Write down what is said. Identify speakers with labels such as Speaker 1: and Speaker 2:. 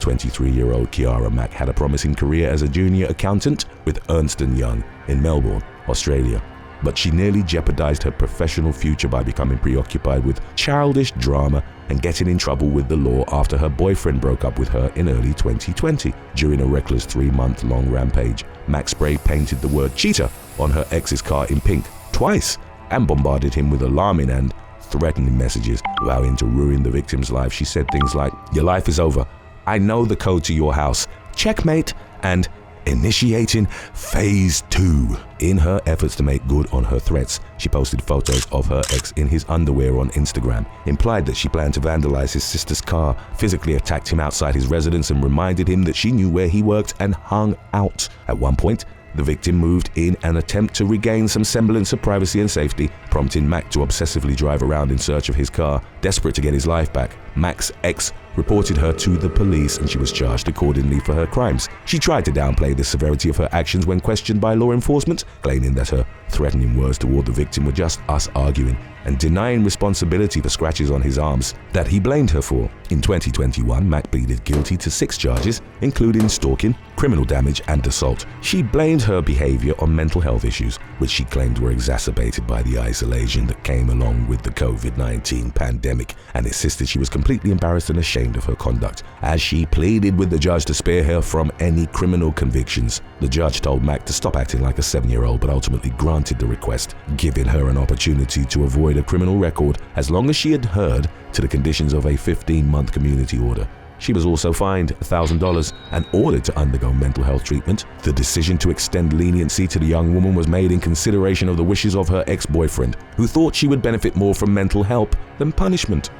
Speaker 1: 23-year-old Kiara Mack had a promising career as a junior accountant with Ernst & Young in Melbourne, Australia. But she nearly jeopardized her professional future by becoming preoccupied with childish drama and getting in trouble with the law after her boyfriend broke up with her in early 2020. During a reckless 3-month-long rampage, Mack spray painted the word cheater on her ex's car in pink twice and bombarded him with alarming and threatening messages, vowing to ruin the victim's life. She said things like, "Your life is over. I know the code to your house. Checkmate," and "initiating phase 2. In her efforts to make good on her threats, she posted photos of her ex in his underwear on Instagram, implied that she planned to vandalize his sister's car, physically attacked him outside his residence, and reminded him that she knew where he worked and hung out. At one point, the victim moved in an attempt to regain some semblance of privacy and safety, prompting Mack to obsessively drive around in search of his car. Desperate to get his life back, Mack's ex reported her to the police and she was charged accordingly for her crimes. She tried to downplay the severity of her actions when questioned by law enforcement, claiming that her threatening words toward the victim were just us arguing, and denying responsibility for scratches on his arms that he blamed her for. In 2021, Mack pleaded guilty to 6 charges, including stalking, criminal damage, and assault. She blamed her behavior on mental health issues, which she claimed were exacerbated by the isolation that came along with the COVID-19 pandemic, and insisted she was completely embarrassed and ashamed of her conduct, as she pleaded with the judge to spare her from any criminal convictions. The judge told Mack to stop acting like a 7-year-old, but ultimately granted the request, giving her an opportunity to avoid a criminal record as long as she adhered to the conditions of a 15-month community order. She was also fined $1,000 and ordered to undergo mental health treatment. The decision to extend leniency to the young woman was made in consideration of the wishes of her ex-boyfriend, who thought she would benefit more from mental help than punishment.